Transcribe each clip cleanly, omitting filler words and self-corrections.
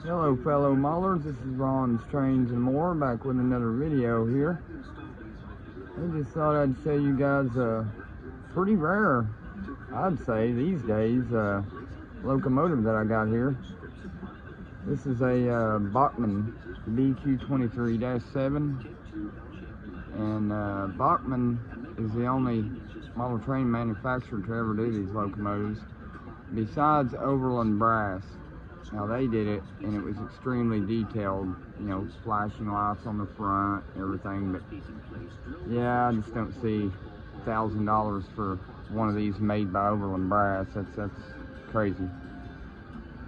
Hello fellow maulers, this is Ron's Trains and More, back with another video here. I just thought I'd show you guys a pretty rare, I'd say these days, locomotive that I got here. This is a BACHMANN BQ23-7, and BACHMANN is the only model train manufacturer to ever do these locomotives, besides Overland Brass. Now they did it, and it was extremely detailed, you know, flashing lights on the front, everything. But yeah, I just don't see $1,000 for one of these made by Overland Brass. That's crazy.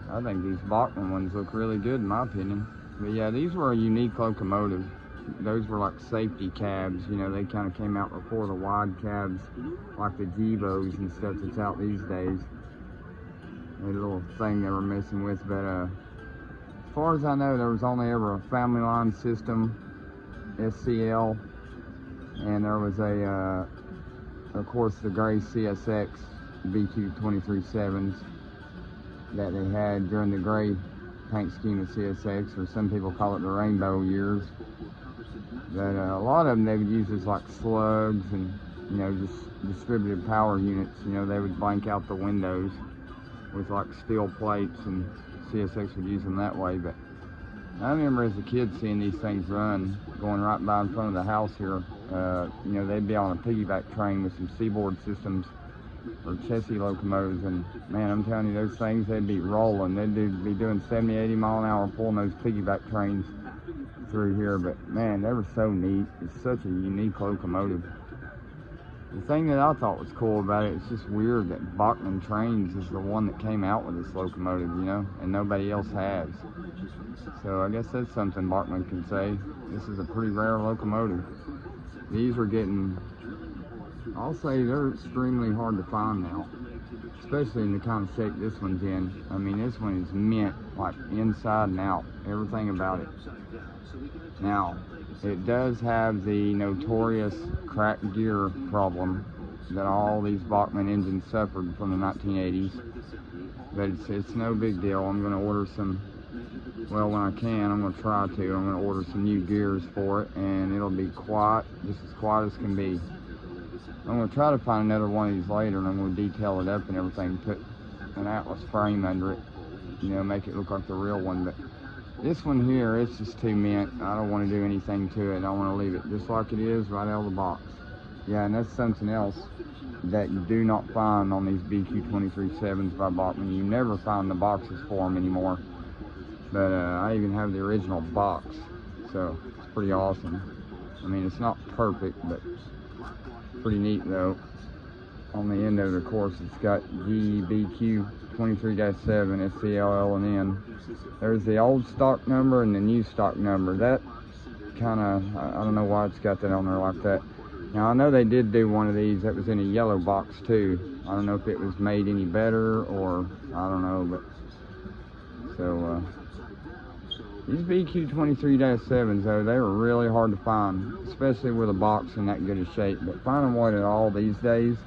I think these BACHMANN ones look really good in my opinion. But yeah, these were a unique locomotive. Those were like safety cabs, you know, they kind of came out before the wide cabs like the Jevos and stuff that's out these days. A little thing they were messing with, but as far as I know, there was only ever a family line system, SCL, and there was a of course the gray CSX BQ23-7s that they had during the gray paint scheme of CSX, or some people call it the rainbow years. But a lot of them they would use as like slugs and, you know, just distributed power units. You know, they would blank out the windows with like steel plates, and CSX would use them that way. But I remember as a kid seeing these things run, going right by in front of the house here. You know, they'd be on a piggyback train with some seaboard systems or chassis locomotives, and man, I'm telling you, those things, they'd be rolling. They'd be doing 70, 80 mile an hour pulling those piggyback trains through here. But man, they were so neat. It's such a unique locomotive. The thing that I thought was cool about it, it's just weird that BACHMANN Trains is the one that came out with this locomotive, you know, and nobody else has. So I guess that's something BACHMANN can say. This is a pretty rare locomotive. These are getting, I'll say they're extremely hard to find now, especially in the kind of shape this one's in. I mean, this one is mint, like inside and out, everything about it. Now, it does have the notorious cracked gear problem that all these BACHMANN engines suffered from the 1980s. But it's no big deal. I'm going to order some, well, when I can, I'm going to try to. I'm going to order some new gears for it, and it'll be quiet, just as quiet as can be. I'm going to try to find another one of these later, and I'm going to detail it up and everything, put an Atlas frame under it, you know, make it look like the real one. But this one here, it's just too mint. I don't want to do anything to it. I want to leave it just like it is, right out of the box. Yeah, and that's something else that you do not find on these BQ23-7s by BACHMANN. You never find the boxes for them anymore. But I even have the original box, so it's pretty awesome. I mean, it's not perfect, but pretty neat though. On the end of it, of course, it's got BQ23-7 SCL and N. There's the old stock number and the new stock number. That kind of, I don't know why it's got that on there like that. Now, I know they did do one of these that was in a yellow box too. I don't know if it was made any better, or I don't know, but so these BQ23-7s though, they were really hard to find, especially with a box in that good a shape. But finding one at all these days,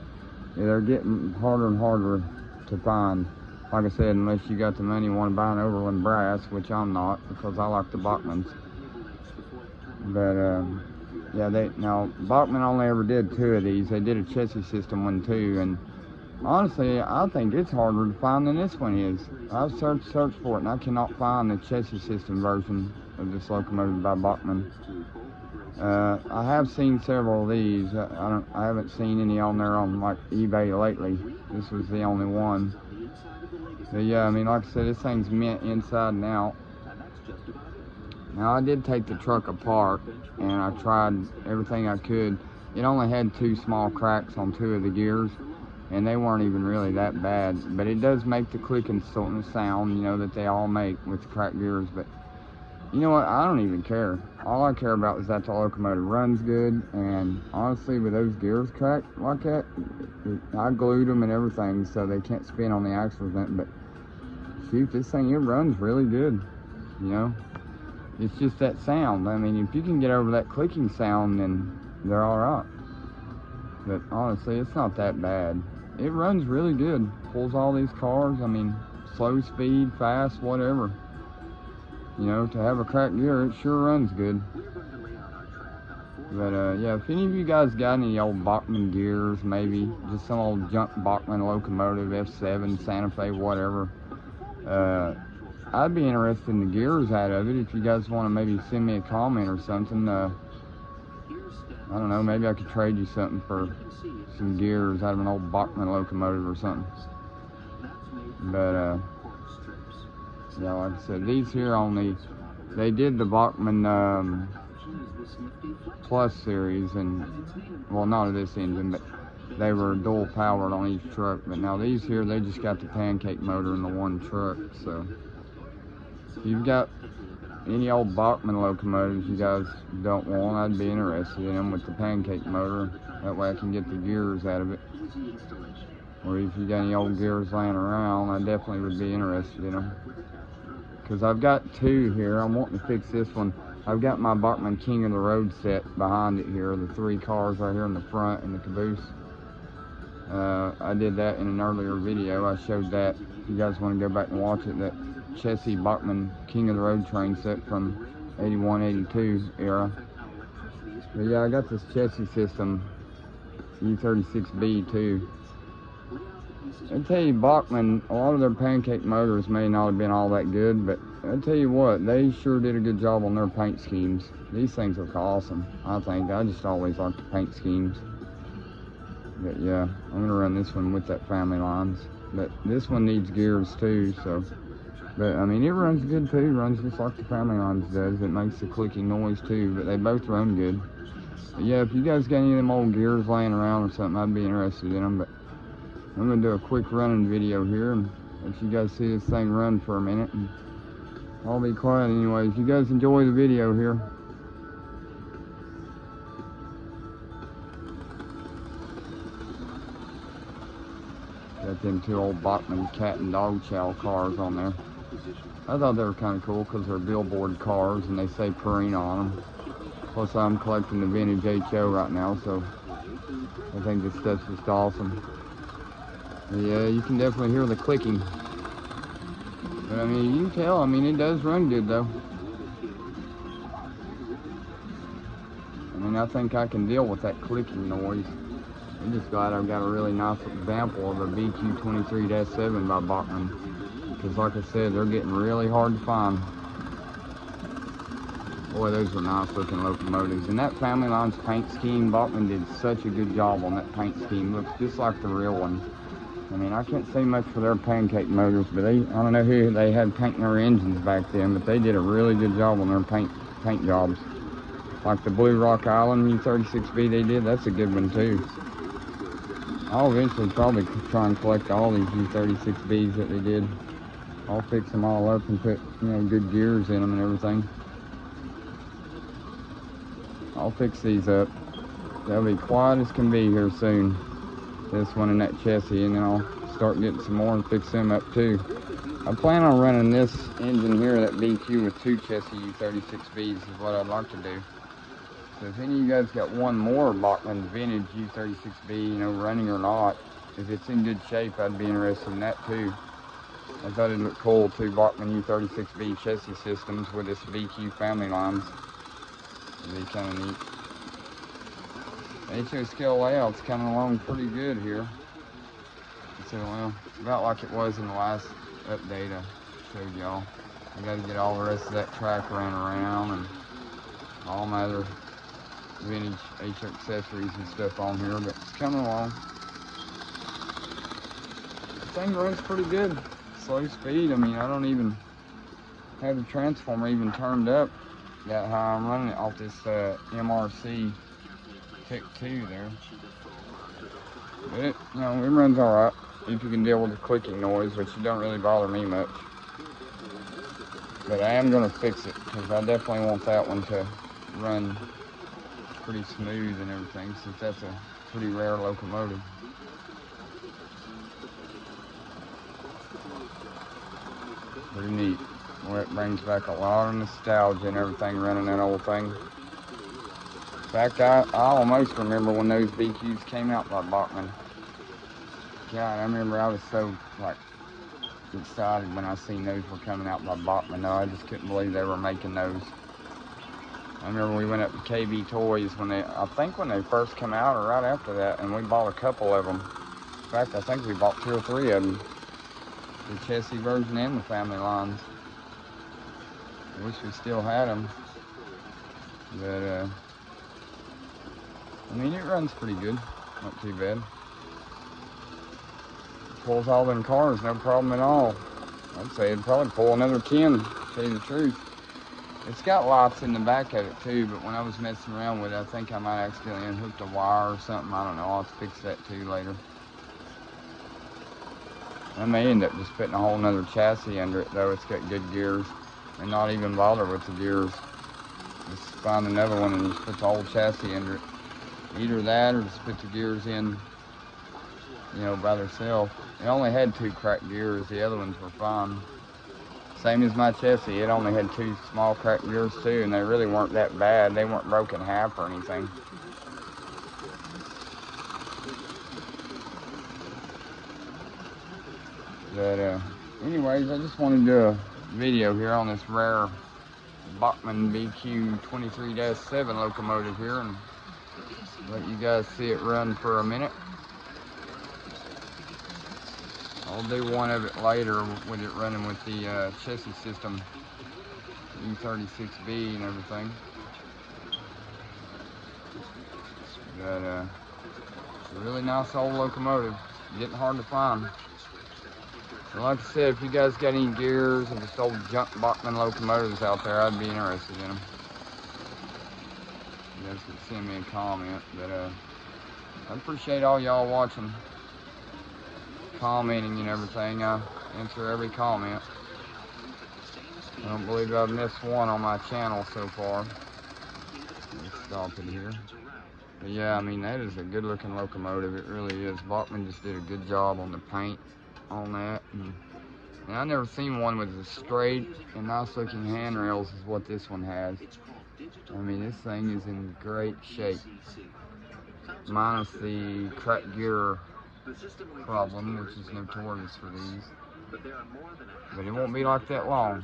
yeah, they're getting harder and harder to find. Like I said, unless you got the money and want to buy an Overland Brass, which I'm not, because I like the BACHMANNs. But yeah, now BACHMANN only ever did 2 of these. They did a chassis system one too, and honestly, I think it's harder to find than this one is. I've searched for it, and I cannot find the chassis system version of this locomotive by BACHMANN. I have seen several of these. I haven't seen any on there on like eBay lately. This was the only one. But yeah, I mean, like I said, this thing's mint inside and out. Now, I did take the truck apart, and I tried everything I could. It only had 2 small cracks on 2 of the gears, and they weren't even really that bad. But it does make the clicking sound, you know, that they all make with the cracked gears. But you know what? I don't even care. All I care about is that the locomotive runs good, and honestly, with those gears cracked like that, I glued them and everything so they can't spin on the axles. But shoot, this thing, it runs really good, you know? It's just that sound. I mean, if you can get over that clicking sound, then they're all right. But honestly, it's not that bad. It runs really good. Pulls all these cars. I mean, slow speed, fast, whatever. you know, to have a cracked gear, it sure runs good. But yeah, if any of you guys got any old BACHMANN gears, maybe just some old junk BACHMANN Locomotive, F7, Santa Fe, whatever, I'd be interested in the gears out of it. If you guys want to maybe send me a comment or something, I don't know, maybe I could trade you something for some gears out of an old BACHMANN Locomotive or something. But yeah, like I said, these here only, they did the BACHMANN Plus series, and well, not of this engine, but they were dual powered on each truck. But now these here, they just got the pancake motor in the one truck. So if you've got any old BACHMANN locomotives you guys don't want, I'd be interested in them with the pancake motor. That way I can get the gears out of it. Or if you got any old gears laying around, I definitely would be interested in them. Because I've got two here. I'm wanting to fix this one. I've got my BACHMANN King of the Road set behind it here. The 3 cars right here in the front and the caboose. I did that in an earlier video. I showed that. If you guys want to go back and watch it, that chassis BACHMANN King of the Road train set from 81, 82 era. But yeah, I got this chassis system, U36B too. I tell you, BACHMANN, a lot of their pancake motors may not have been all that good, but I tell you what, they sure did a good job on their paint schemes. These things look awesome, I think. I just always like the paint schemes. But yeah, I'm gonna run this one with that family lines. But this one needs gears too, so. But I mean, it runs good too. Runs just like the family lines does. It makes the clicking noise too, but they both run good. But yeah, if you guys got any of them old gears laying around or something, I'd be interested in them. But I'm gonna do a quick running video here and let you guys see this thing run for a minute, and I'll be quiet anyways. You guys enjoy the video here. Got them 2 old BACHMANN cat and dog chow cars on there. I thought they were kind of cool because they're billboard cars and they say Purina on them. Plus I'm collecting the vintage HO right now, so I think this stuff's just awesome. Yeah, you can definitely hear the clicking. But I mean, you can tell, I mean, it does run good though. I mean, I think I can deal with that clicking noise. I'm just glad I've got a really nice example of a BQ23-7 by BACHMANN. Because like I said, they're getting really hard to find. Boy, those were nice looking locomotives. And that family line's paint scheme, BACHMANN did such a good job on that paint scheme. Looks just like the real one. I mean, I can't say much for their pancake motors, but I don't know who they had painting their engines back then, but they did a really good job on their paint jobs. Like the Blue Rock Island U36B they did, that's a good one too. I'll eventually probably try and collect all these U36Bs that they did. I'll fix them all up and put, you know, good gears in them and everything. I'll fix these up. They'll be quiet as can be here soon. This one and that chassis, and then I'll start getting some more and fix them up too. I plan on running this engine here, that BQ, with 2 chassis U36Bs is what I'd like to do. So if any of you guys got one more BACHMANN vintage U36B, you know, running or not, if it's in good shape, I'd be interested in that too. I thought it'd look cool, 2 BACHMANN U36B chassis systems with this BQ family lines. It'd be kind of neat. The HO scale layout's coming along pretty good here. So, well, it's about like it was in the last update I showed y'all. I got to get all the rest of that track ran around and all my other vintage HO accessories and stuff on here, but it's coming along. The thing runs pretty good. Slow speed. I mean, I don't even have the transformer even turned up that high. I'm running it off this MRC Tech 2 there. But it, you know, it runs alright if you can deal with the clicking noise, which don't really bother me much. But I am going to fix it because I definitely want that one to run pretty smooth and everything, since that's a pretty rare locomotive. Pretty neat. Well, it brings back a lot of nostalgia and everything running that old thing. In fact, I almost remember when those BQs came out by BACHMANN. God, I remember I was so, like, excited when I seen those were coming out by BACHMANN. No, I just couldn't believe they were making those. I remember we went up to KB Toys when I think when they first came out or right after that, and we bought a couple of them. In fact, I think we bought 2 or 3 of them. The chassis version and the family lines. I wish we still had them. But, I mean, it runs pretty good. Not too bad. Pulls all them cars, no problem at all. I'd say it'd probably pull another 10, to tell you the truth. It's got lights in the back of it too, but when I was messing around with it, I think I might accidentally unhook the wire or something. I don't know. I'll fix that too later. I may end up just putting a whole nother chassis under it though. It's got good gears, and not even bother with the gears. Just find another one and just put the whole chassis under it. Either that or just put the gears in, you know, by themselves. It only had 2 cracked gears. The other ones were fine. Same as my chassis. It only had 2 small cracked gears too, and they really weren't that bad. They weren't broken in half or anything. But anyways, I just wanted to do a video here on this rare BACHMANN BQ23-7 locomotive here and let you guys see it run for a minute. I'll do one of it later with it running with the chassis system, E36B and everything. But it's a really nice old locomotive. Getting hard to find. So like I said, if you guys got any gears and just old junk BACHMANN locomotives out there, I'd be interested in them. You guys could send me a comment. But I appreciate all y'all watching, commenting and everything. I answer every comment. I don't believe I've missed one on my channel so far. Let's stop it here. But yeah, I mean, that is a good looking locomotive. It really is. BACHMANN just did a good job on the paint on that. And I never seen one with as straight and nice looking handrails as what this one has. I mean, this thing is in great shape. Minus the cracked gear problem, which is notorious for these. But it won't be like that long.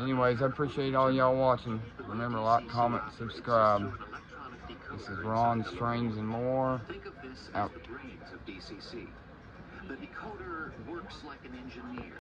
Anyways, I appreciate all y'all watching. Remember, like, comment, subscribe. This is Ron, Strange, and More. Out. The decoder works like an engineer.